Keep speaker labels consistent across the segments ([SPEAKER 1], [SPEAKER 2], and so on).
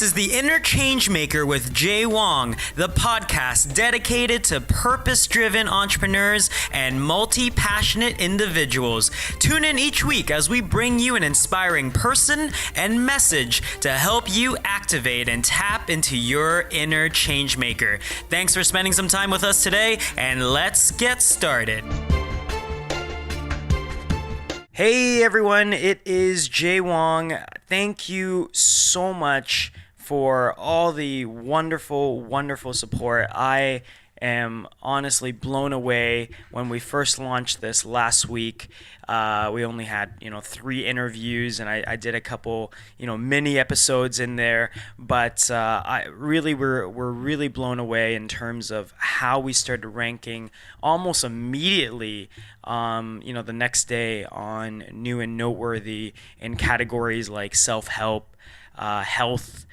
[SPEAKER 1] This is the Inner Changemaker with Jay Wong, the podcast dedicated to purpose-driven entrepreneurs and multi-passionate individuals. Tune in each week as we bring you an inspiring person and message to help you activate and tap into your inner changemaker. Thanks for spending some time with us today, and let's get started. Hey everyone, it is Jay Wong. Thank you so much for all the wonderful support. I am honestly blown away. When we first launched this last week, we only had 3 interviews, and I did a couple mini episodes in there, but we're really blown away in terms of how we started ranking almost immediately the next day on New and Noteworthy in categories like self-help, health,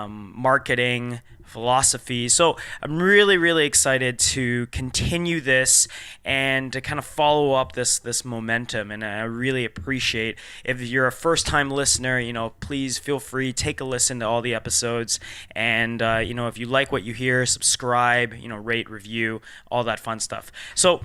[SPEAKER 1] marketing, philosophy. So I'm really excited to continue this and to kind of follow up this momentum. And I really appreciate if you're a first-time listener, please feel free, take a listen to all the episodes. And, if you like what you hear, subscribe, rate, review, all that fun stuff. So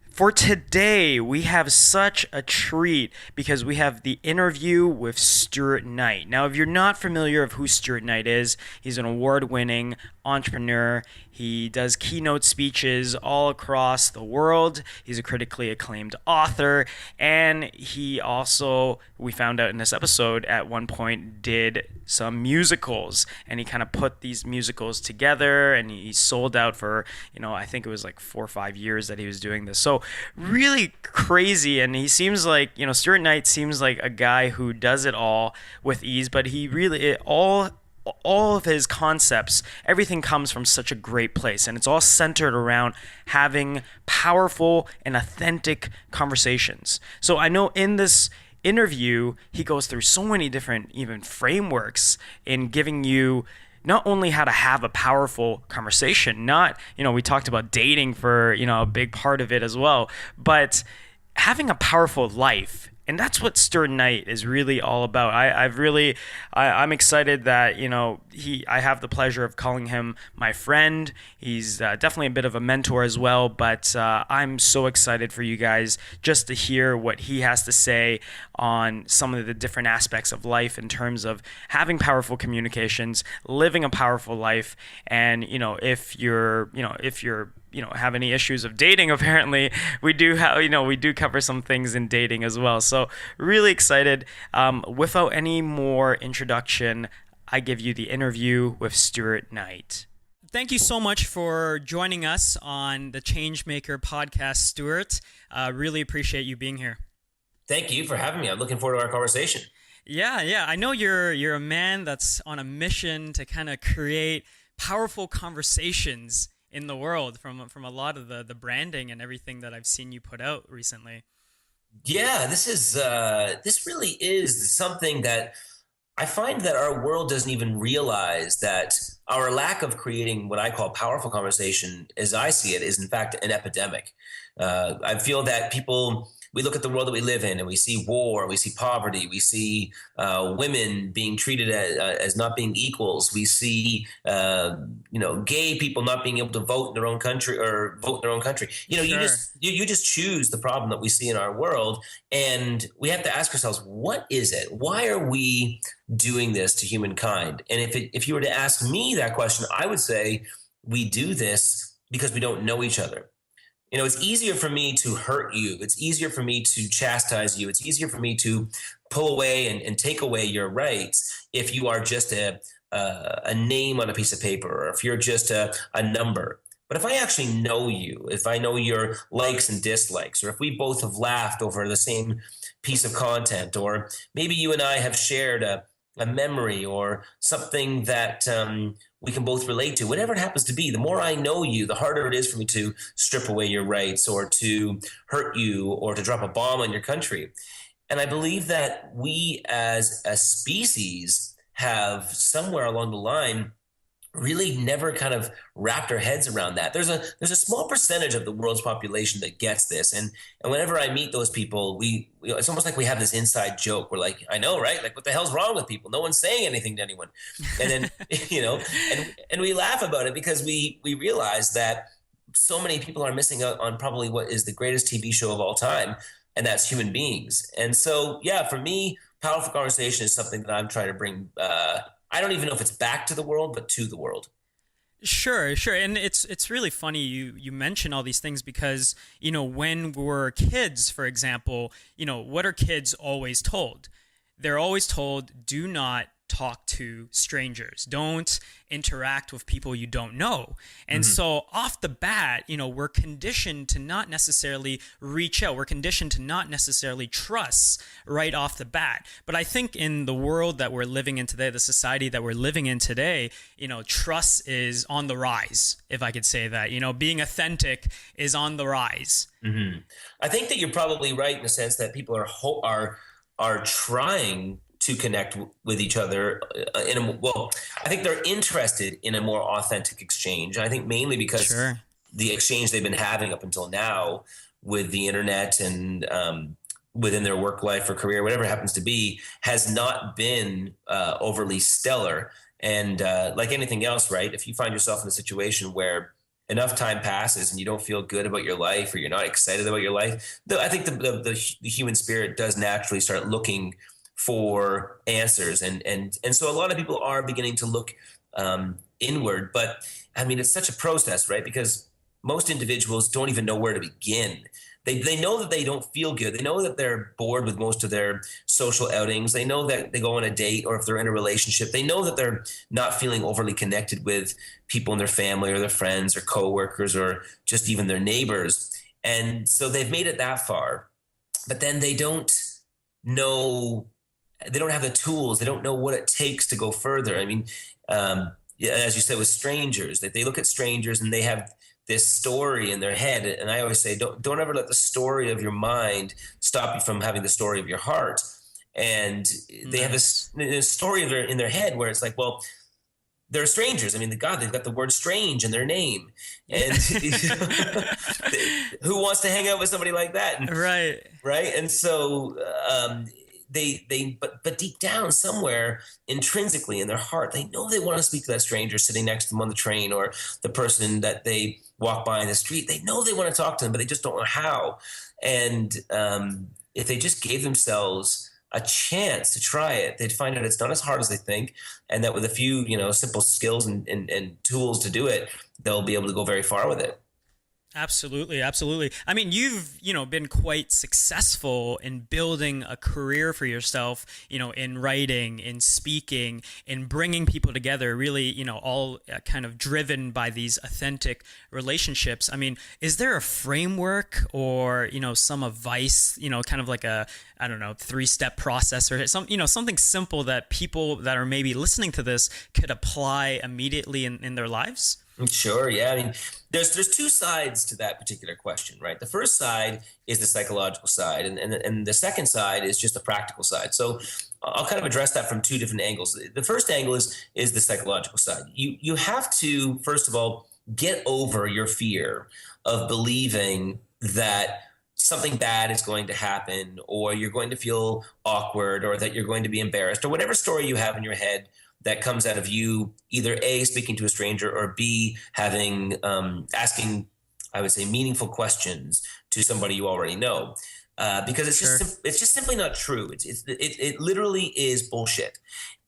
[SPEAKER 1] for today, we have such a treat because we have the interview with Stuart Knight. Now, if you're not familiar with who Stuart Knight is, he's an award-winning entrepreneur. He does keynote speeches all across the world. He's a critically acclaimed author, and he also, we found out in this episode, at one point did some musicals, and he kind of put these musicals together, and he sold out for, I think it was like 4 or 5 years that he was doing this. So really crazy, and he seems like, Stuart Knight seems like a guy who does it all with ease, but he really, all of his concepts, everything comes from such a great place, and it's all centered around having powerful and authentic conversations. So I know in this interview, he goes through so many different even frameworks in giving you not only how to have a powerful conversation, we talked about dating for, a big part of it as well, but having a powerful life. And that's what Stuart Knight is really all about. I'm excited that, I have the pleasure of calling him my friend. He's definitely a bit of a mentor as well, but I'm so excited for you guys just to hear what he has to say on some of the different aspects of life in terms of having powerful communications, living a powerful life, and, if you're have any issues of dating, apparently we do cover some things in dating as well. So really excited. Without any more introduction, I give you the interview with Stuart Knight. Thank you so much for joining us on the Changemaker podcast, Stuart. Really appreciate you being here.
[SPEAKER 2] Thank you for having me. I'm looking forward to our conversation.
[SPEAKER 1] Yeah. I know you're a man that's on a mission to kind of create powerful conversations in the world from a lot of the branding and everything that I've seen you put out recently.
[SPEAKER 2] Yeah, this really is something that I find that our world doesn't even realize, that our lack of creating what I call powerful conversation, as I see it, is in fact an epidemic. I feel that we look at the world that we live in, and we see war, we see poverty, we see women being treated as not being equals. We see, gay people not being able to vote in their own country or vote in their own country.
[SPEAKER 1] Sure.
[SPEAKER 2] You just choose the problem that we see in our world, and we have to ask ourselves, what is it? Why are we doing this to humankind? And if you were to ask me that question, I would say we do this because we don't know each other. It's easier for me to hurt you. It's easier for me to chastise you. It's easier for me to pull away and take away your rights if you are just a name on a piece of paper, or if you're just a number. But if I actually know you, if I know your likes and dislikes, or if we both have laughed over the same piece of content, or maybe you and I have shared a memory or something that we can both relate to, whatever it happens to be, the more I know you, the harder it is for me to strip away your rights, or to hurt you, or to drop a bomb on your country. And I believe that we as a species have somewhere along the line really never kind of wrapped our heads around that. There's a small percentage of the world's population that gets this, and whenever I meet those people, it's almost like we have this inside joke. We're like, I know, right? Like, what the hell's wrong with people? No one's saying anything to anyone, and then and we laugh about it because we realize that so many people are missing out on probably what is the greatest TV show of all time, and that's human beings. And so, yeah, for me, powerful conversation is something that I'm trying to bring. I don't even know if it's back to the world, but to the world.
[SPEAKER 1] Sure, sure. And it's really funny you mention all these things because, when we're kids, for example, what are kids always told? They're always told, do not talk to strangers. Don't interact with people you don't know. And so off the bat, we're conditioned to not necessarily reach out. We're conditioned to not necessarily trust right off the bat. But I think in the world that we're living in today, the society that we're living in today, trust is on the rise, if I could say that. Being authentic is on the rise.
[SPEAKER 2] I think that you're probably right in the sense that people are trying to connect with each other I think they're interested in a more authentic exchange. I think mainly because the exchange they've been having up until now with the internet and within their work life or career, whatever it happens to be, has not been overly stellar. And like anything else, right? If you find yourself in a situation where enough time passes and you don't feel good about your life or you're not excited about your life, I think the human spirit does naturally start looking for answers. And so a lot of people are beginning to look inward. But I mean, it's such a process, right? Because most individuals don't even know where to begin. They know that they don't feel good. They know that they're bored with most of their social outings. They know that they go on a date, or if they're in a relationship, they know that they're not feeling overly connected with people in their family or their friends or coworkers or just even their neighbors. And so they've made it that far, but then they don't have the tools. They don't know what it takes to go further. I mean, as you said, with strangers, that they look at strangers and they have this story in their head. And I always say, don't ever let the story of your mind stop you from having the story of your heart. And they have this story in their head where it's like, well, they're strangers. I mean, they've got the word strange in their name. And who wants to hang out with somebody like that? And,
[SPEAKER 1] right.
[SPEAKER 2] And so, but deep down somewhere intrinsically in their heart, they know they want to speak to that stranger sitting next to them on the train or the person that they walk by in the street. They know they want to talk to them, but they just don't know how. And if they just gave themselves a chance to try it, they'd find out it's not as hard as they think. And that with a few, simple skills and tools to do it, they'll be able to go very far with it.
[SPEAKER 1] Absolutely, absolutely. I mean, you've, been quite successful in building a career for yourself, in writing, in speaking, in bringing people together, really, all kind of driven by these authentic relationships. I mean, is there a framework or, some advice, kind of like a, I don't know, 3-step process or something simple that people that are maybe listening to this could apply immediately in their lives?
[SPEAKER 2] Sure. Yeah. I mean, there's 2 sides to that particular question, right? The first side is the psychological side, and the second side is just the practical side. So I'll kind of address that from 2 different angles. The first angle is the psychological side. You have to, first of all, get over your fear of believing that something bad is going to happen, or you're going to feel awkward, or that you're going to be embarrassed, or whatever story you have in your head that comes out of you either A, speaking to a stranger, or B, having asking, I would say, meaningful questions to somebody you already know, because it's just simply not true. It literally is bullshit,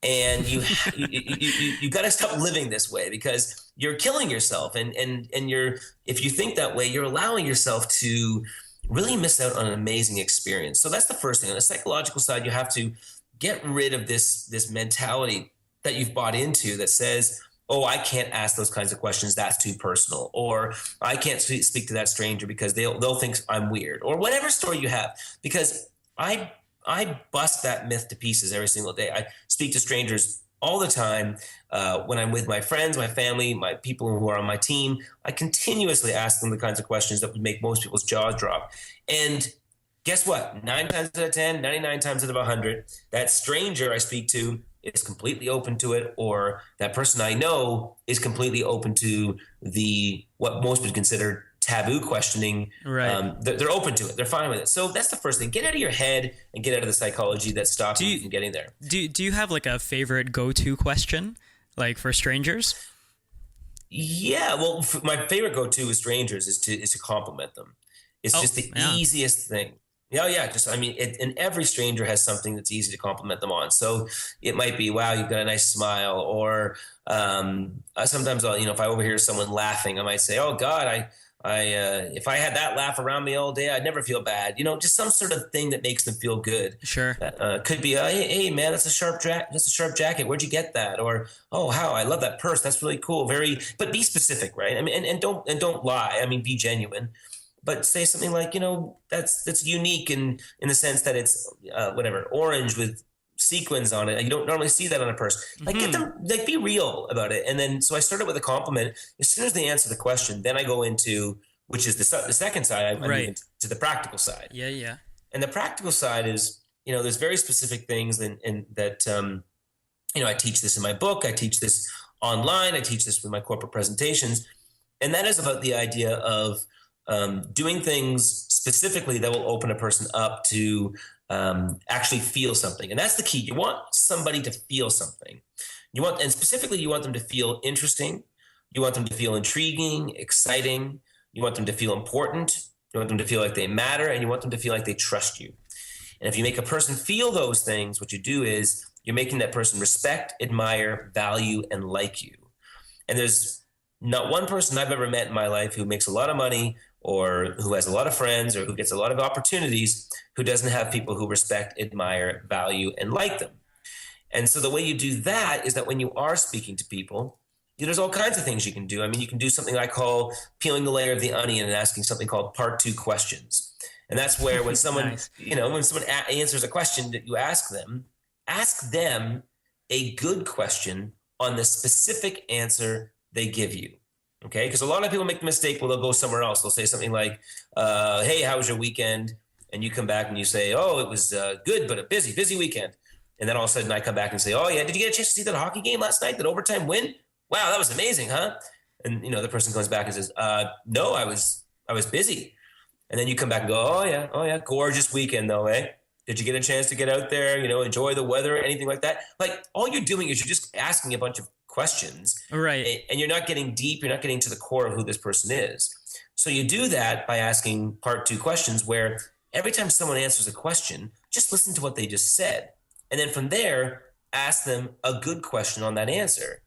[SPEAKER 2] and you got to stop living this way, because you're killing yourself, and if you think that way, you're allowing yourself to really miss out on an amazing experience. So that's the first thing. On the psychological side, you have to get rid of this mentality that you've bought into that says, oh, I can't ask those kinds of questions. That's too personal. Or I can't speak to that stranger because they'll think I'm weird, or whatever story you have. Because I bust that myth to pieces every single day. I speak to strangers all the time when I'm with my friends, my family, my people who are on my team. I continuously ask them the kinds of questions that would make most people's jaws drop. And guess what? 9 times out of 10, 99 times out of 100, that stranger I speak to is completely open to it, or that person I know is completely open to what most would consider taboo questioning.
[SPEAKER 1] Right.
[SPEAKER 2] They're open to it. They're fine with it. So that's the first thing. Get out of your head and get out of the psychology that's stopping you from getting there.
[SPEAKER 1] Do you have like a favorite go-to question, like for strangers?
[SPEAKER 2] Yeah, well, my favorite go-to with strangers is to compliment them. It's just the easiest thing. Yeah, yeah. Just, I mean, and every stranger has something that's easy to compliment them on. So it might be, wow, you've got a nice smile, or sometimes I'll, if I overhear someone laughing, I might say, oh God, if I had that laugh around me all day, I'd never feel bad. Just some sort of thing that makes them feel good.
[SPEAKER 1] Sure.
[SPEAKER 2] Could be, hey man, that's a sharp jacket. Where'd you get that? Or, oh, how I love that purse. That's really cool. But be specific, right? I mean, and don't lie. I mean, be genuine. But say something like, that's unique in the sense that it's whatever, orange with sequins on it. You don't normally see that on a purse. Like, get them, like, be real about it. And then, so I started with a compliment. As soon as they answer the question, then I go into, which is the second side, I move into the practical side.
[SPEAKER 1] Yeah, yeah.
[SPEAKER 2] And the practical side is, there's very specific things and that, I teach this in my book. I teach this online. I teach this with my corporate presentations. And that is about the idea of doing things specifically that will open a person up to actually feel something. And that's the key. You want somebody to feel something. And specifically, you want them to feel interesting. You want them to feel intriguing, exciting. You want them to feel important. You want them to feel like they matter, and you want them to feel like they trust you. And if you make a person feel those things, what you do is you're making that person respect, admire, value, and like you. And there's not one person I've ever met in my life who makes a lot of money, or who has a lot of friends, or who gets a lot of opportunities, who doesn't have people who respect, admire, value, and like them. And so the way you do that is that when you are speaking to people, there's all kinds of things you can do. I mean, you can do something I call peeling the layer of the onion and asking something called part 2 questions. And that's where when someone,
[SPEAKER 1] Nice.
[SPEAKER 2] When someone answers a question that you ask them a good question on the specific answer they give you. Okay, because a lot of people make the mistake where they'll go somewhere else. They'll say something like, hey, how was your weekend? And you come back and you say, oh, it was good, but a busy weekend. And then all of a sudden I come back and say, oh yeah, did you get a chance to see that hockey game last night, that overtime win? Wow, that was amazing, huh? And the person comes back and says, no, I was busy. And then you come back and go, oh yeah, gorgeous weekend though, eh? Did you get a chance to get out there, enjoy the weather, anything like that? Like, all you're doing is you're just asking a bunch of questions,
[SPEAKER 1] Right?
[SPEAKER 2] And you're not getting deep. You're not getting to the core of who this person is. So you do that by asking part 2 questions, where every time someone answers a question, just listen to what they just said, and then from there, ask them a good question on that answer.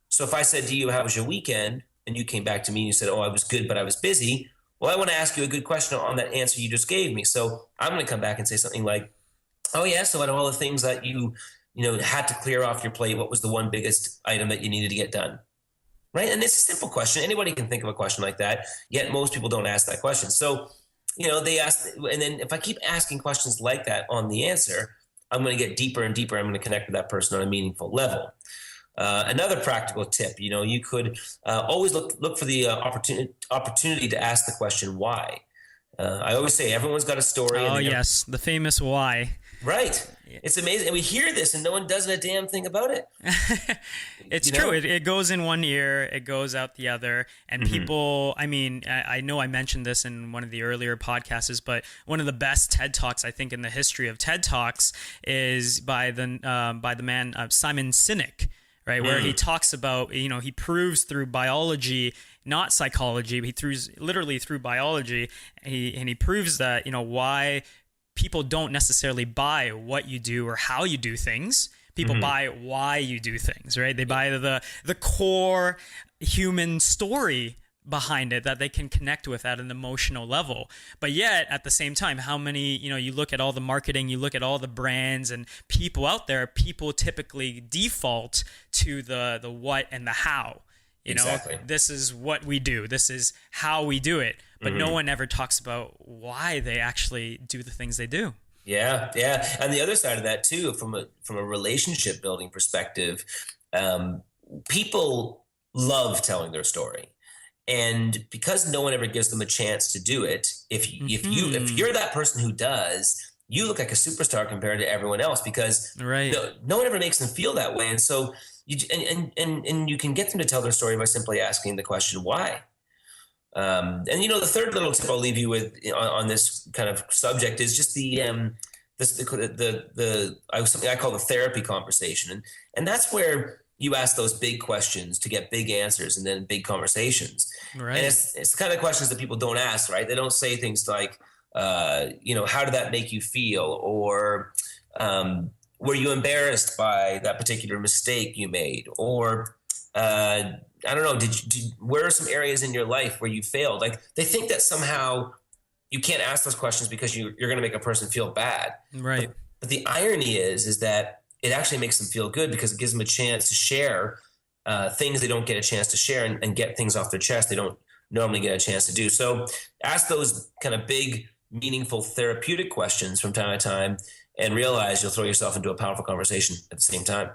[SPEAKER 2] So if I said to you, how was your weekend? And you came back to me and you said, oh, I was good, but I was busy. Well, I want to ask you a good question on that answer you just gave me. So I'm going to come back and say something like, oh yeah, so out of all the things that you had to clear off your plate, what was the one biggest item that you needed to get done? Right? And it's a simple question. Anybody can think of a question like that, yet most people don't ask that question. So, they ask, and then if I keep asking questions like that on the answer, I'm going to get deeper and deeper. I'm going to connect with that person on a meaningful level. Another practical tip, you could always look for the opportunity to ask the question, why? I always say everyone's got a story.
[SPEAKER 1] Oh, yes. The famous why.
[SPEAKER 2] Right. It's amazing. And we hear this and no one does a damn thing about it.
[SPEAKER 1] It's true. It goes in one ear, it goes out the other. And people, I mean, I know I mentioned this in one of the earlier podcasts, but one of the best TED Talks, I think, in the history of TED Talks is by the man Simon Sinek. Right, where he talks about, he proves through biology, not psychology, but literally through biology, and he proves that, why people don't necessarily buy what you do or how you do things. People buy why you do things, right? They buy the core human story behind it that they can connect with at an emotional level. But yet at the same time, how many, you look at all the marketing, you look at all the brands and people out there, people typically default to the what and the how.
[SPEAKER 2] Exactly.
[SPEAKER 1] This is what we do. This is how we do it. But no one ever talks about why they actually do the things they do.
[SPEAKER 2] Yeah. Yeah. And the other side of that too, from a relationship building perspective, people love telling their story. And because no one ever gives them a chance to do it, if you're that person who does, you look like a superstar compared to everyone else, because
[SPEAKER 1] Right.
[SPEAKER 2] no one ever makes them feel that way. And so and you can get them to tell their story by simply asking the question, why? And the third little tip I'll leave you with on this kind of subject is just something I call the therapy conversation, and that's where you ask those big questions to get big answers, and then big conversations.
[SPEAKER 1] Right.
[SPEAKER 2] And it's the kind of questions that people don't ask, right? They don't say things like, how did that make you feel, or were you embarrassed by that particular mistake you made, or I don't know, where are some areas in your life where you failed? Like, they think that somehow you can't ask those questions because you're going to make a person feel bad.
[SPEAKER 1] Right.
[SPEAKER 2] But the irony is that it actually makes them feel good, because it gives them a chance to share things they don't get a chance to share, and get things off their chest they don't normally get a chance to do. So ask those kind of big, meaningful, therapeutic questions from time to time, and realize you'll throw yourself into a powerful conversation at the same time.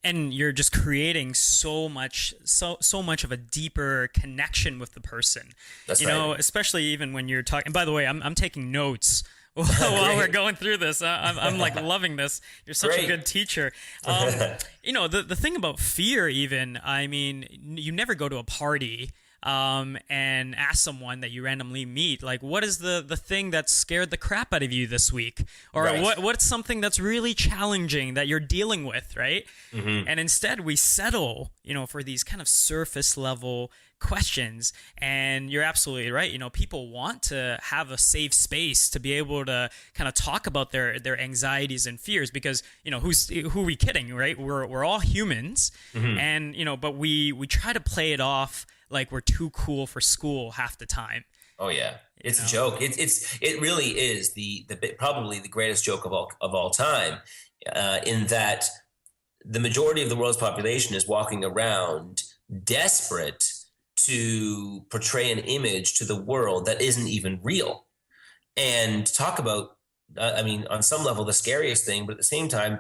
[SPEAKER 1] And you're just creating so much of a deeper connection with the person.
[SPEAKER 2] That's
[SPEAKER 1] you
[SPEAKER 2] right.
[SPEAKER 1] know, especially even when you're talking. By the way, I'm taking notes while we're going through this. I'm like loving this. You're such
[SPEAKER 2] Great.
[SPEAKER 1] a good teacher. The thing about fear, even, I mean, you never go to a party and ask someone that you randomly meet, like, what is the thing that scared the crap out of you this week? Or
[SPEAKER 2] Right.
[SPEAKER 1] what's something that's really challenging that you're dealing with, right?
[SPEAKER 2] Mm-hmm.
[SPEAKER 1] And instead we settle, for these kind of surface level questions. And you're absolutely right. People want to have a safe space to be able to kind of talk about their anxieties and fears, because, who are we kidding, right? We're all humans.
[SPEAKER 2] Mm-hmm.
[SPEAKER 1] And, but we try to play it off like we're too cool for school half the time.
[SPEAKER 2] Oh yeah, it's a joke. It really is probably the greatest joke of all time, in that the majority of the world's population is walking around desperate to portray an image to the world that isn't even real. And talk about, on some level, the scariest thing, but at the same time,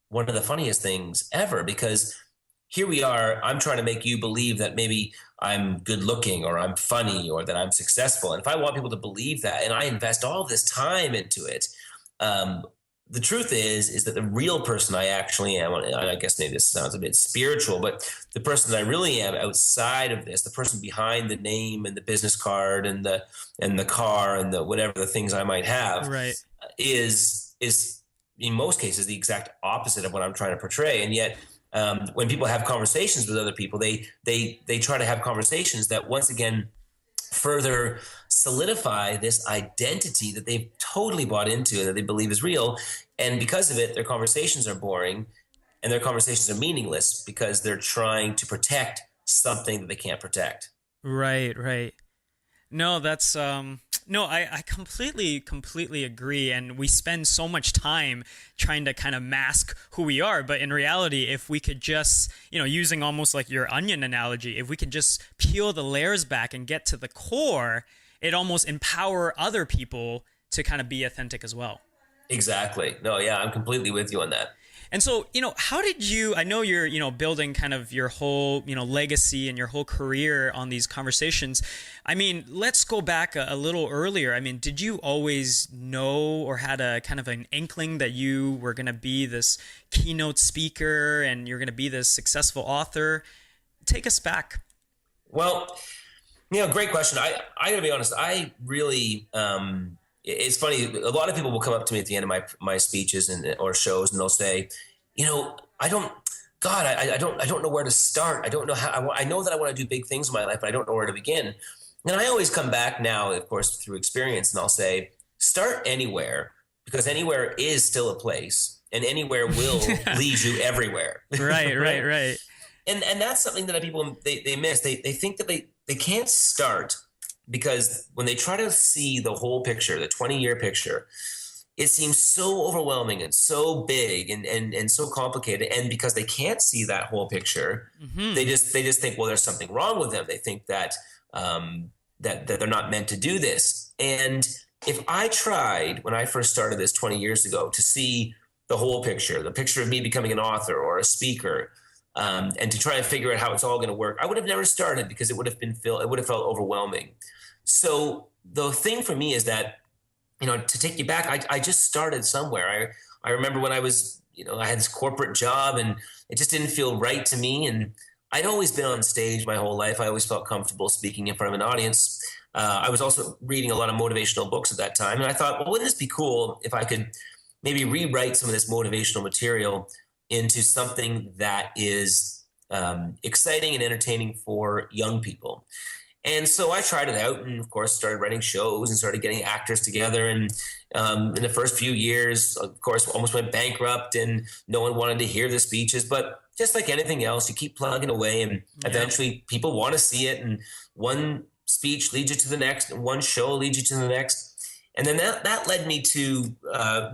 [SPEAKER 2] one of the funniest things ever, because here we are, I'm trying to make you believe that maybe I'm good looking, or I'm funny, or that I'm successful. And if I want people to believe that, and I invest all this time into it, the truth is that the real person I actually am, and I guess maybe this sounds a bit spiritual, but the person that I really am outside of this, the person behind the name and the business card and the car and the whatever the things I might have,
[SPEAKER 1] Right.
[SPEAKER 2] is in most cases the exact opposite of what I'm trying to portray. And yet, when people have conversations with other people, they try to have conversations that, once again, further solidify this identity that they've totally bought into and that they believe is real. And because of it, their conversations are boring, and their conversations are meaningless, because they're trying to protect something that they can't protect.
[SPEAKER 1] Right. No, that's no, I completely agree. And we spend so much time trying to kind of mask who we are. But in reality, if we could just, using almost like your onion analogy, if we could just peel the layers back and get to the core, it almost empower other people to kind of be authentic as well.
[SPEAKER 2] Exactly. No, yeah, I'm completely with you on that.
[SPEAKER 1] And so, how did you, I know you're, building kind of your whole, legacy and your whole career on these conversations. I mean, let's go back a little earlier. I mean, did you always know, or had a kind of an inkling that you were going to be this keynote speaker and you're going to be this successful author? Take us back.
[SPEAKER 2] Well, great question. I gotta be honest. I really, it's funny. A lot of people will come up to me at the end of my speeches or shows, and they'll say, I don't know where to start. I don't know how. I know that I want to do big things in my life, but I don't know where to begin. And I always come back now, of course, through experience, and I'll say, start anywhere, because anywhere is still a place, and anywhere will lead you everywhere.
[SPEAKER 1] Right.
[SPEAKER 2] And that's something that people they miss. They think that they can't start, because when they try to see the whole picture, the 20-year picture, it seems so overwhelming and so big and so complicated. And because they can't see that whole picture,
[SPEAKER 1] Mm-hmm.
[SPEAKER 2] they just think, well, there's something wrong with them. They think that that they're not meant to do this. And if I tried, when I first started this 20 years ago, to see the whole picture, the picture of me becoming an author or a speaker, and to try and figure out how it's all going to work, I would have never started, because it would have felt overwhelming. So the thing for me is that to take you back, I just started somewhere. I remember when I was, I had this corporate job and it just didn't feel right to me. And I'd always been on stage my whole life. I always felt comfortable speaking in front of an audience. I was also reading a lot of motivational books at that time. And I thought, well, wouldn't this be cool if I could maybe rewrite some of this motivational material into something that is exciting and entertaining for young people? And so I tried it out and, of course, started writing shows and started getting actors together. And in the first few years, of course, almost went bankrupt and no one wanted to hear the speeches. But just like anything else, you keep plugging away and eventually people want to see it. And one speech leads you to the next and one show leads you to the next. And then that led me to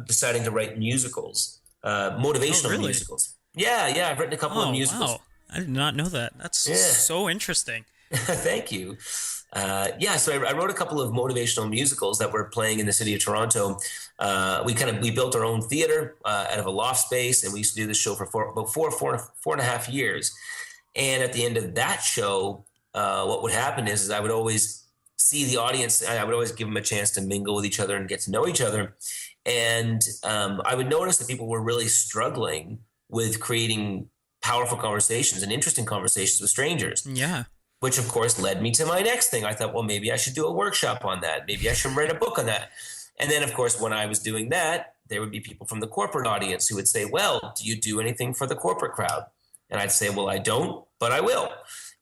[SPEAKER 2] deciding to write musicals, motivational musicals. Yeah. I've written a couple of musicals.
[SPEAKER 1] Wow. I did not know that. That's so interesting.
[SPEAKER 2] Thank you. So I wrote a couple of motivational musicals that were playing in the city of Toronto. We built our own theater out of a loft space, and we used to do this show for four and a half years. And at the end of that show, what would happen is I would always see the audience, and I would always give them a chance to mingle with each other and get to know each other. And I would notice that people were really struggling with creating powerful conversations and interesting conversations with strangers.
[SPEAKER 1] Yeah.
[SPEAKER 2] Which, of course, led me to my next thing. I thought, well, maybe I should do a workshop on that. Maybe I should write a book on that. And then, of course, when I was doing that, there would be people from the corporate audience who would say, well, do you do anything for the corporate crowd? And I'd say, well, I don't, but I will.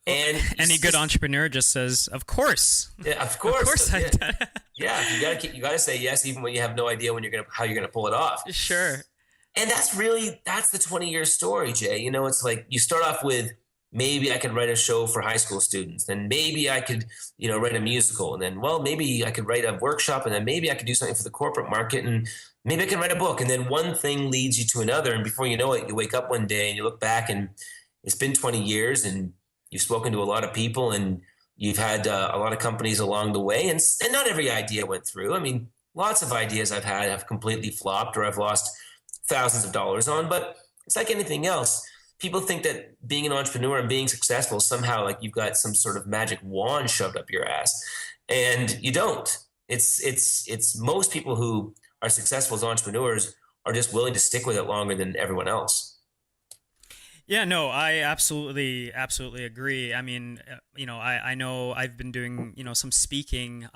[SPEAKER 2] And
[SPEAKER 1] any good entrepreneur just says, of course.
[SPEAKER 2] Yeah, of course. Of course.
[SPEAKER 1] Yeah.
[SPEAKER 2] You gotta say yes, even when you have no idea how you're gonna pull it off.
[SPEAKER 1] Sure.
[SPEAKER 2] And that's the 20-year story, Jay. It's like you start off with, maybe I could write a show for high school students. Then maybe I could, write a musical. And then, well, maybe I could write a workshop. And then maybe I could do something for the corporate market. And maybe I can write a book. And then one thing leads you to another. And before you know it, you wake up one day and you look back and it's been 20 years and you've spoken to a lot of people and you've had a lot of companies along the way. And not every idea went through. I mean, lots of ideas I've had have completely flopped or I've lost thousands of dollars on. But it's like anything else. People think that being an entrepreneur and being successful somehow like you've got some sort of magic wand shoved up your ass, and you don't. It's most people who are successful as entrepreneurs are just willing to stick with it longer than everyone else.
[SPEAKER 1] Yeah, no, I absolutely agree. I mean, I know I've been doing, some speaking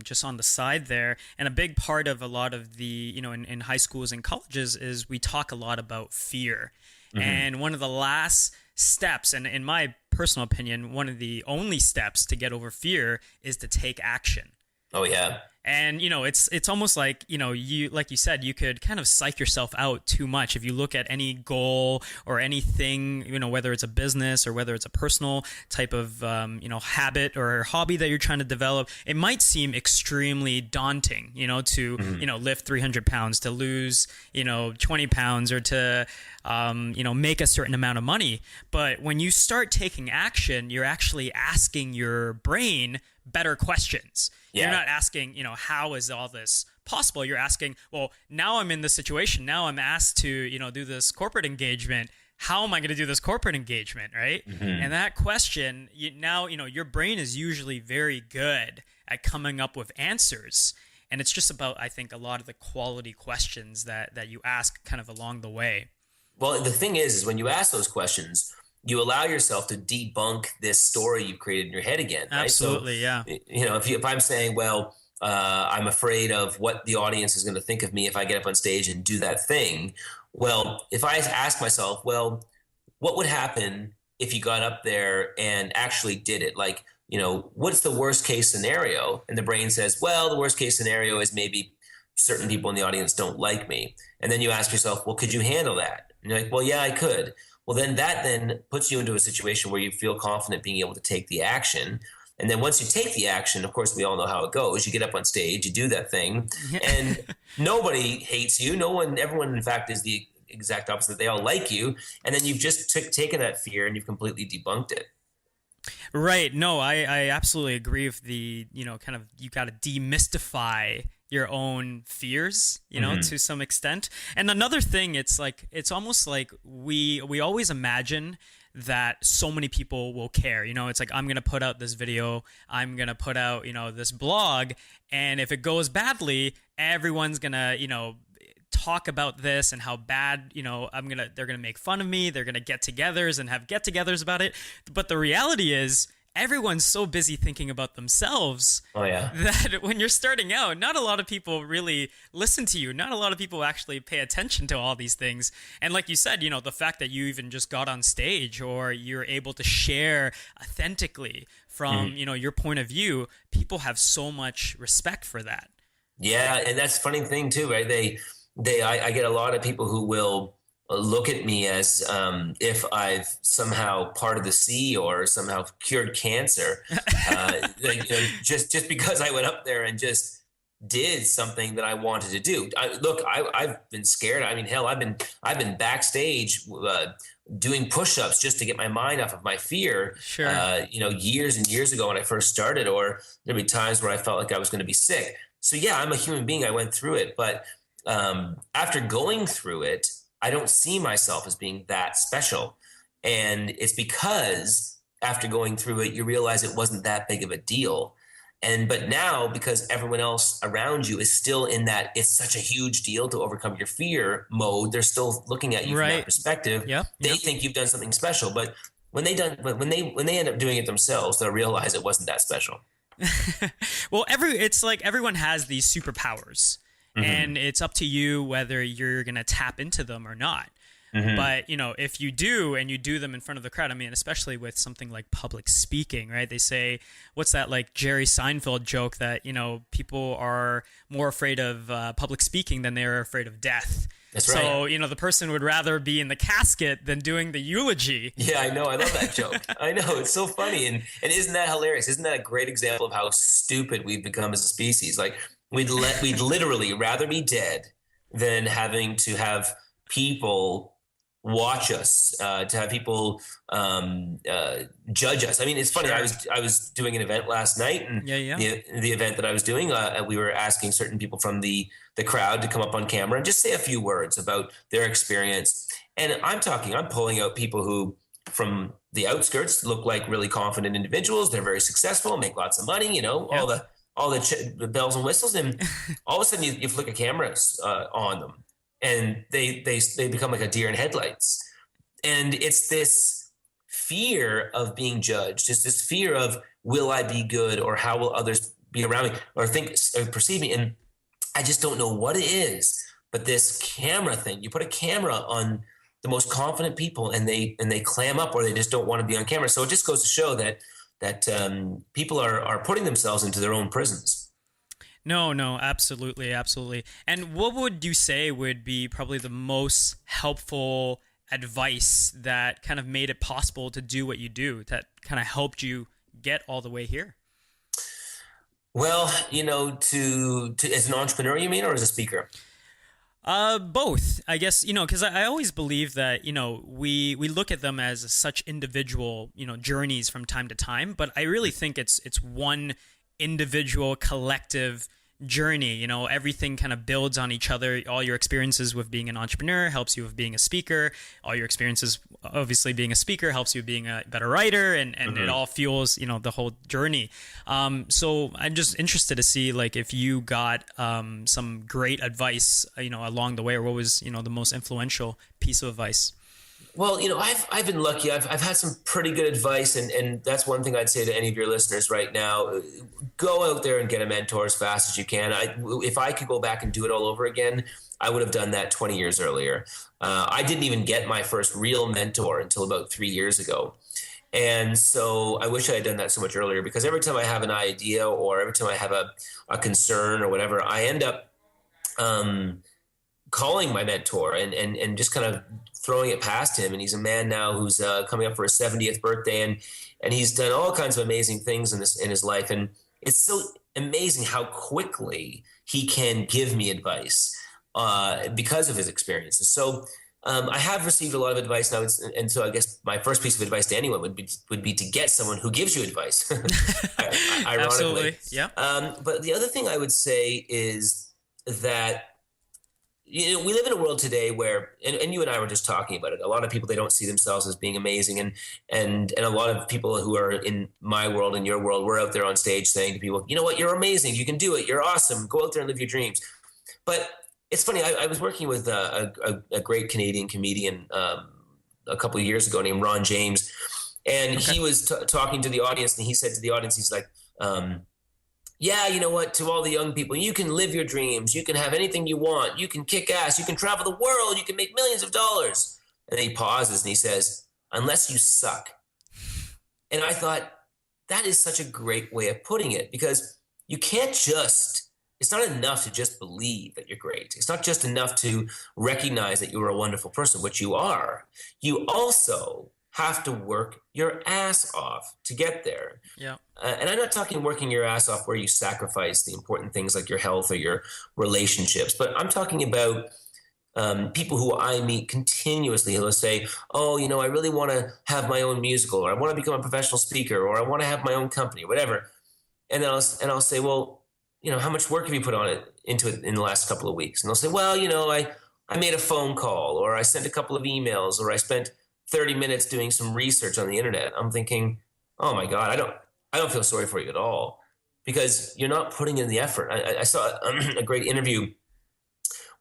[SPEAKER 1] just on the side there. And a big part of a lot of the, in high schools and colleges is we talk a lot about fear. Mm-hmm. And one of the last steps, and in my personal opinion, one of the only steps to get over fear is to take action.
[SPEAKER 2] Oh, yeah.
[SPEAKER 1] And, it's almost like, like you said, you could kind of psych yourself out too much. If you look at any goal or anything, whether it's a business or whether it's a personal type of, habit or hobby that you're trying to develop, it might seem extremely daunting, to, lift 300 pounds, to lose, 20 pounds or to, make a certain amount of money. But when you start taking action, you're actually asking your brain better questions. Yeah. You're not asking, how is all this possible? You're asking, well, now I'm in this situation. Now I'm asked to, do this corporate engagement. How am I going to do this corporate engagement, right? Mm-hmm. And that question, your brain is usually very good at coming up with answers. And it's just about, I think, a lot of the quality questions that you ask kind of along the way.
[SPEAKER 2] Well, the thing is when you ask those questions, you allow yourself to debunk this story you've created in your head again. Right?
[SPEAKER 1] Absolutely,
[SPEAKER 2] so, yeah. If I'm saying, well, I'm afraid of what the audience is going to think of me if I get up on stage and do that thing. Well, if I ask myself, well, what would happen if you got up there and actually did it? Like, what's the worst case scenario? And the brain says, well, the worst case scenario is maybe certain people in the audience don't like me. And then you ask yourself, well, could you handle that? And you're like, well, yeah, I could. Well, then that puts you into a situation where you feel confident being able to take the action. And then once you take the action, of course, we all know how it goes. You get up on stage, you do that thing, and nobody hates you. Everyone, in fact, is the exact opposite. They all like you. And then you've just taken that fear and you've completely debunked it.
[SPEAKER 1] Right. No, I absolutely agree with the, kind of, you got to demystify your own fears, to some extent. And another thing, it's almost like we always imagine that so many people will care. It's like, I'm going to put out this video, I'm going to put out, this blog, and if it goes badly, everyone's going to, talk about this and how bad, they're going to make fun of me. They're going to get-togethers and have get-togethers about it. But the reality is, everyone's so busy thinking about themselves that when you're starting out, not a lot of people really listen to you. Not a lot of people actually pay attention to all these things. And like you said, the fact that you even just got on stage, or you're able to share authentically from, your point of view, people have so much respect for that.
[SPEAKER 2] Yeah. And that's a funny thing too, right? I get a lot of people who will look at me as if I've somehow parted the sea or somehow cured cancer, just because I went up there and just did something that I wanted to do. I've been scared. I mean, hell, I've been backstage doing push-ups just to get my mind off of my fear.
[SPEAKER 1] Sure.
[SPEAKER 2] Years and years ago when I first started, or there'd be times where I felt like I was going to be sick. So yeah, I'm a human being. I went through it, but after going through it, I don't see myself as being that special. And it's because after going through it, you realize it wasn't that big of a deal. But now, because everyone else around you is still in that it's such a huge deal to overcome your fear mode, they're still looking at you from that perspective. They think you've done something special, but when they end up doing it themselves, they'll realize it wasn't that special.
[SPEAKER 1] Well, it's like everyone has these superpowers. And it's up to you whether you're going to tap into them or not. But, if you do, and you do them in front of the crowd, I mean, especially with something like public speaking, right? They say, what's that, like Jerry Seinfeld joke that, people are more afraid of public speaking than they're afraid of death.
[SPEAKER 2] That's right.
[SPEAKER 1] So, the person would rather be in the casket than doing the eulogy.
[SPEAKER 2] Yeah, I know. I love that joke. I know. It's so funny. And isn't that hilarious? Isn't that a great example of how stupid we've become as a species? Like, we'd literally rather be dead than having to have people watch us, to have people judge us. I mean, it's funny.
[SPEAKER 1] Sure.
[SPEAKER 2] I was doing an event last night, and the event that I was doing, we were asking certain people from the crowd to come up on camera and just say a few words about their experience. And I'm pulling out people who, from the outskirts, look like really confident individuals. They're very successful, make lots of money, all the bells and whistles, and all of a sudden you flick a camera on them, and they become like a deer in headlights. And it's this fear of being judged. It's this fear of, will I be good, or how will others be around me or think or perceive me? And I just don't know what it is, but this camera thing, you put a camera on the most confident people, and they clam up, or they just don't want to be on camera. So it just goes to show that people are putting themselves into their own prisons.
[SPEAKER 1] No, absolutely. And what would you say would be probably the most helpful advice that kind of made it possible to do what you do, that kind of helped you get all the way here?
[SPEAKER 2] Well, to as an entrepreneur, you mean, or as a speaker?
[SPEAKER 1] Both, I guess, because I always believe that, we look at them as such individual, journeys from time to time, but I really think it's one individual collective journey. Everything kind of builds on each other. All your experiences with being an entrepreneur helps you with being a speaker. All your experiences, obviously, being a speaker helps you being a better writer, and it all fuels, the whole journey. So I'm just interested to see, like, if you got some great advice, along the way, or what was, the most influential piece of advice.
[SPEAKER 2] Well, I've been lucky. I've had some pretty good advice, and that's one thing I'd say to any of your listeners right now. Go out there and get a mentor as fast as you can. If I could go back and do it all over again, I would have done that 20 years earlier. I didn't even get my first real mentor until about 3 years ago. And so I wish I had done that so much earlier, because every time I have an idea, or every time I have a concern or whatever, I end up calling my mentor and just kind of throwing it past him. And he's a man now who's coming up for his 70th birthday, and he's done all kinds of amazing things in his life. And it's so amazing how quickly he can give me advice because of his experiences. So I have received a lot of advice now, and so I guess my first piece of advice to anyone would be to get someone who gives you advice. Ironically.
[SPEAKER 1] Absolutely, yeah.
[SPEAKER 2] But the other thing I would say is that we live in a world today where, and you and I were just talking about it. A lot of people, they don't see themselves as being amazing, and a lot of people who are in my world and your world, we're out there on stage saying to people, you know what, you're amazing, you can do it, you're awesome, go out there and live your dreams. But it's funny. I was working with a great Canadian comedian a couple of years ago named Ron James, and
[SPEAKER 1] Okay.
[SPEAKER 2] he was talking to the audience, and he said to the audience, he's like, yeah, you know what, to all the young people, you can live your dreams. You can have anything you want. You can kick ass. You can travel the world. You can make millions of dollars. And then he pauses and he says, unless you suck. And I thought, that is such a great way of putting it, because you can't just, it's not enough to just believe that you're great. It's not just enough to recognize that you're a wonderful person, which you are. You also have to work your ass off to get there.
[SPEAKER 1] Yeah.
[SPEAKER 2] And I'm not talking working your ass off where you sacrifice the important things like your health or your relationships, but I'm talking about people who I meet continuously who will say, oh, you know, I really want to have my own musical, or I want to become a professional speaker, or I want to have my own company, or whatever. And then I'll say, well, you know, how much work have you put into it in the last couple of weeks? And they'll say, well, you know, I made a phone call, or I sent a couple of emails, or I spent 30 minutes doing some research on the internet. I'm thinking, oh my God, I don't feel sorry for you at all, because you're not putting in the effort. I saw a great interview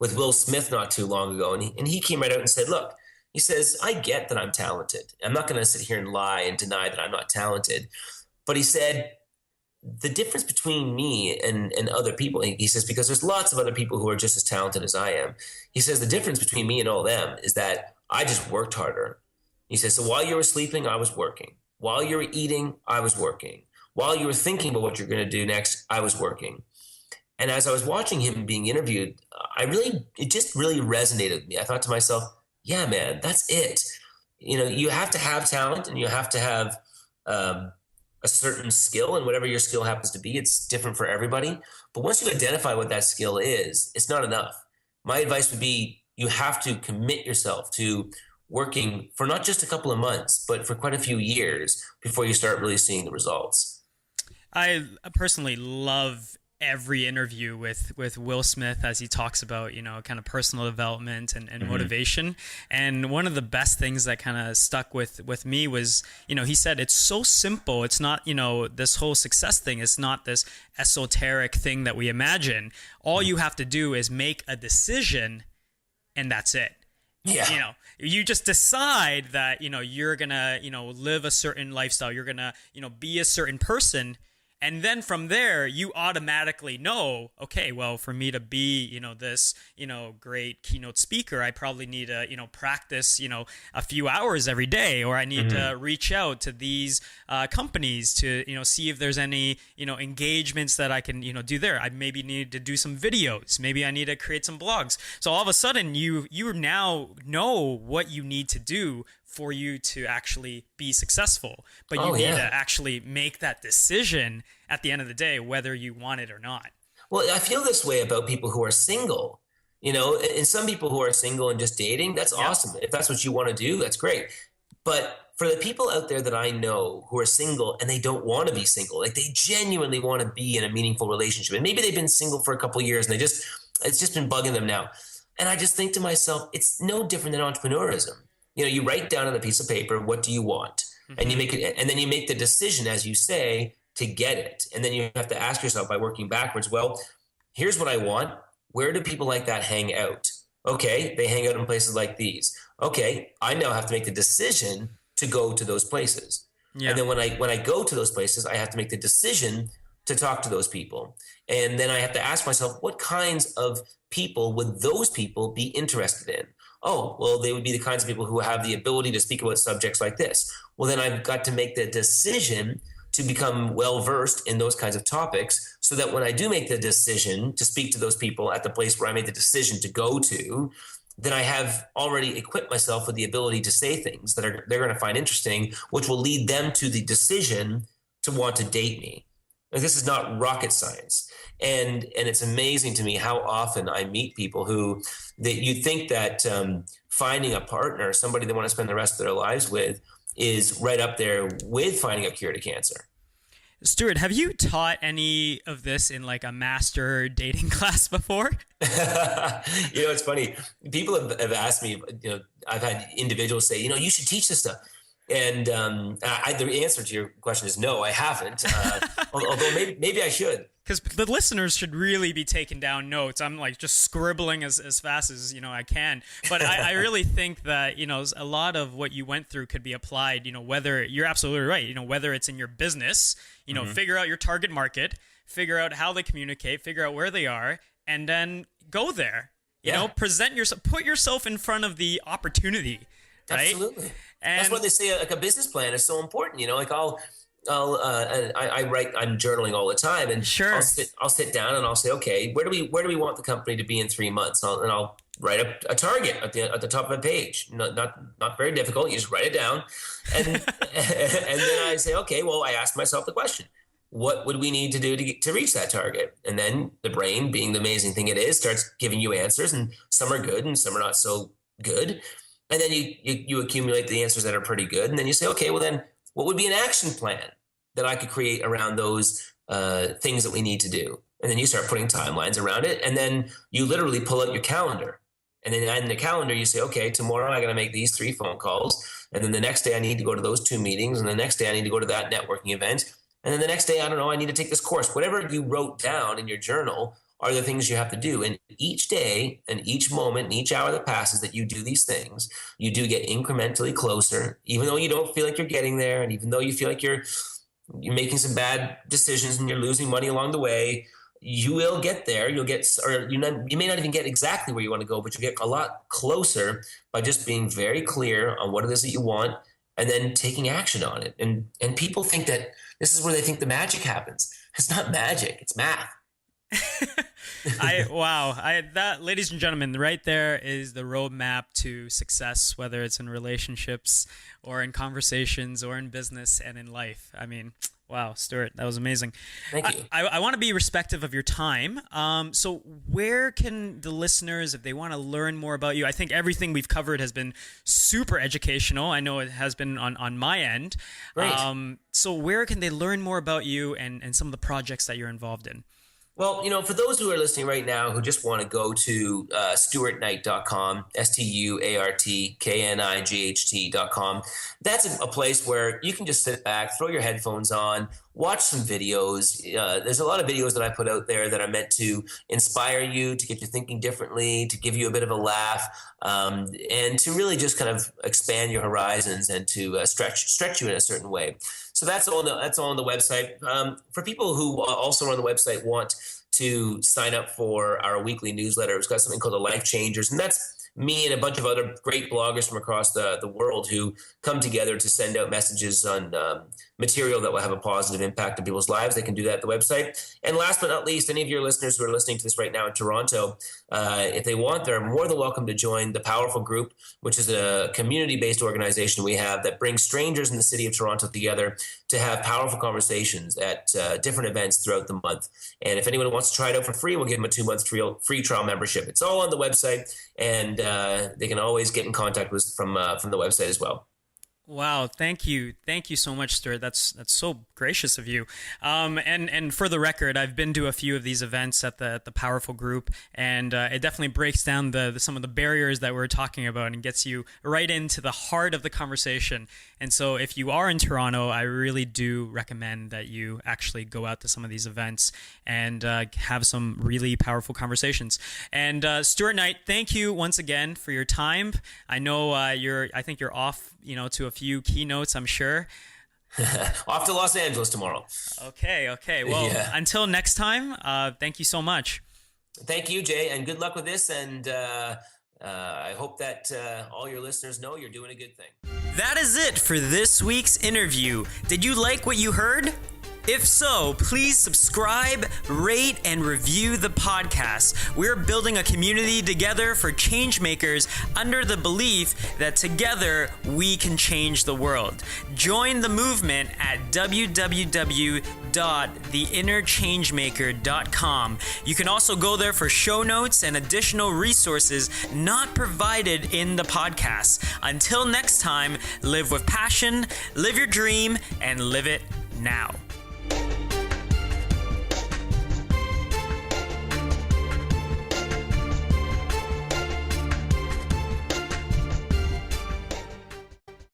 [SPEAKER 2] with Will Smith not too long ago, and he came right out and said, look, he says, I get that I'm talented. I'm not going to sit here and lie and deny that I'm not talented. But he said, the difference between me and other people, he says, because there's lots of other people who are just as talented as I am. He says, the difference between me and all them is that I just worked harder. He says, so while you were sleeping, I was working. While you were eating, I was working. While you were thinking about what you're going to do next, I was working. And as I was watching him being interviewed, it just really resonated with me. I thought to myself, yeah, man, that's it. You know, you have to have talent, and you have to have a certain skill, and whatever your skill happens to be, it's different for everybody. But once you identify what that skill is, it's not enough. My advice would be, you have to commit yourself to working for not just a couple of months, but for quite a few years before you start really seeing the results.
[SPEAKER 1] I personally love every interview with Will Smith as he talks about, you know, kind of personal development and motivation. And one of the best things that kind of stuck with me was, you know, he said, it's so simple. It's not, you know, this whole success thing. It's not this esoteric thing that we imagine. All you have to do is make a decision, and that's it.
[SPEAKER 2] Yeah.
[SPEAKER 1] You know, you just decide that, you know, you're going to, you know, live a certain lifestyle. You're going to, you know, be a certain person. And then from there, you automatically know, okay, well, for me to be, you know, this, you know, great keynote speaker, I probably need to, you know, practice, you know, a few hours every day, or I need to reach out to these companies to, you know, see if there's any, you know, engagements that I can, you know, do there. I maybe need to do some videos. Maybe I need to create some blogs. So all of a sudden, you now know what you need to do for you to actually be successful, but you need to actually make that decision at the end of the day, whether you want it or not.
[SPEAKER 2] Well, I feel this way about people who are single, you know, and some people who are single and just dating, that's awesome. If that's what you want to do, that's great. But for the people out there that I know who are single and they don't want to be single, like they genuinely want to be in a meaningful relationship, and maybe they've been single for a couple of years and it's just been bugging them now. And I just think to myself, it's no different than entrepreneurism. You know, you write down on a piece of paper, what do you want? And you make it, and then you make the decision, as you say, to get it. And then you have to ask yourself, by working backwards, well, here's what I want. Where do people like that hang out? Okay, they hang out in places like these. Okay, I now have to make the decision to go to those places. Yeah. And then when I go to those places, I have to make the decision to talk to those people. And then I have to ask myself, what kinds of people would those people be interested in? Oh, well, they would be the kinds of people who have the ability to speak about subjects like this. Well, then I've got to make the decision to become well-versed in those kinds of topics, so that when I do make the decision to speak to those people at the place where I made the decision to go to, then I have already equipped myself with the ability to say things that they're going to find interesting, which will lead them to the decision to want to date me. Like, this is not rocket science. And it's amazing to me how often I meet people who that you think that finding a partner, somebody they want to spend the rest of their lives with, is right up there with finding a cure to cancer.
[SPEAKER 1] Stuart, have you taught any of this in like a master dating class before?
[SPEAKER 2] It's funny. People have asked me, I've had individuals say, you should teach this stuff. And the answer to your question is no, I haven't. Although maybe I should.
[SPEAKER 1] Because the listeners should really be taking down notes. I'm like just scribbling as fast as I can. But I really think that a lot of what you went through could be applied. Whether you're absolutely right. Whether it's in your business, figure out your target market, figure out how they communicate, figure out where they are, and then go there. Present yourself, put yourself in front of the opportunity. Right?
[SPEAKER 2] Absolutely. And that's what they say. Like a business plan is so important. Like I write. I'm journaling all the time, and
[SPEAKER 1] sure.
[SPEAKER 2] I'll sit down and I'll say, okay, where do we want the company to be in 3 months? And I'll write a target at the top of a page. Not very difficult. You just write it down, and and then I say, okay, well, I ask myself the question: what would we need to do to reach that target? And then the brain, being the amazing thing it is, starts giving you answers, and some are good and some are not so good. And then you accumulate the answers that are pretty good, and then you say, okay, well then, what would be an action plan that I could create around those things that we need to do? And then you start putting timelines around it, and then you literally pull out your calendar. And then in the calendar, you say, okay, tomorrow I got to make these 3 phone calls, and then the next day I need to go to those 2 meetings, and the next day I need to go to that networking event, and then the next day, I don't know, I need to take this course. Whatever you wrote down in your journal are the things you have to do. And each day and each moment and each hour that passes that you do these things, you do get incrementally closer, even though you don't feel like you're getting there. And even though you feel like you're making some bad decisions and you're losing money along the way, you will get there. You may not even get exactly where you want to go, but you'll get a lot closer by just being very clear on what it is that you want and then taking action on it. And people think that this is where they think the magic happens. It's not magic, it's math.
[SPEAKER 1] That, ladies and gentlemen, right there is the roadmap to success, whether it's in relationships or in conversations or in business and in life. I mean, wow, Stuart, that was amazing.
[SPEAKER 2] Thank you.
[SPEAKER 1] I want to be respectful of your time. So where can the listeners, if they want to learn more about you, I think everything we've covered has been super educational. I know it has been on my end.
[SPEAKER 2] Great.
[SPEAKER 1] So where can they learn more about you and some of the projects that you're involved in?
[SPEAKER 2] Well, for those who are listening right now who just want to go to stuartknight.com, STUARTKNIGHT.com, that's a place where you can just sit back, throw your headphones on, watch some videos. There's a lot of videos that I put out there that are meant to inspire you, to get you thinking differently, to give you a bit of a laugh, and to really just kind of expand your horizons and to stretch you in a certain way. So that's all on the website. For people who also on the website want to sign up for our weekly newsletter, it's got something called the Life Changers, and that's me and a bunch of other great bloggers from across the world who come together to send out messages on material that will have a positive impact on people's lives. They can do that at the website. And last but not least, any of your listeners who are listening to this right now in Toronto, if they want, they're more than welcome to join the Powerful Group, which is a community-based organization we have that brings strangers in the city of Toronto together to have powerful conversations at different events throughout the month. And if anyone wants to try it out for free, we'll give them a 2-month free trial membership. It's all on the website, and they can always get in contact with us from the website as well.
[SPEAKER 1] Wow, thank you so much, Stuart. That's so gracious of you. And for the record, I've been to a few of these events at the Powerful Group, and it definitely breaks down some of the barriers that we're talking about and gets you right into the heart of the conversation. And so, if you are in Toronto, I really do recommend that you actually go out to some of these events and have some really powerful conversations. And Stuart Knight, thank you once again for your time. I know I think you're off, to a few keynotes, I'm sure.
[SPEAKER 2] Off to Los Angeles tomorrow.
[SPEAKER 1] Okay. Well, Until next time, thank you so much.
[SPEAKER 2] Thank you, Jay, and good luck with this. And I hope that all your listeners know you're doing a good thing.
[SPEAKER 1] That is it for this week's interview. Did you like what you heard? If so, please subscribe, rate, and review the podcast. We're building a community together for change makers under the belief that together we can change the world. Join the movement at www.theinnerchangemaker.com. You can also go there for show notes and additional resources not provided in the podcast. Until next time, live with passion, live your dream, and live it now.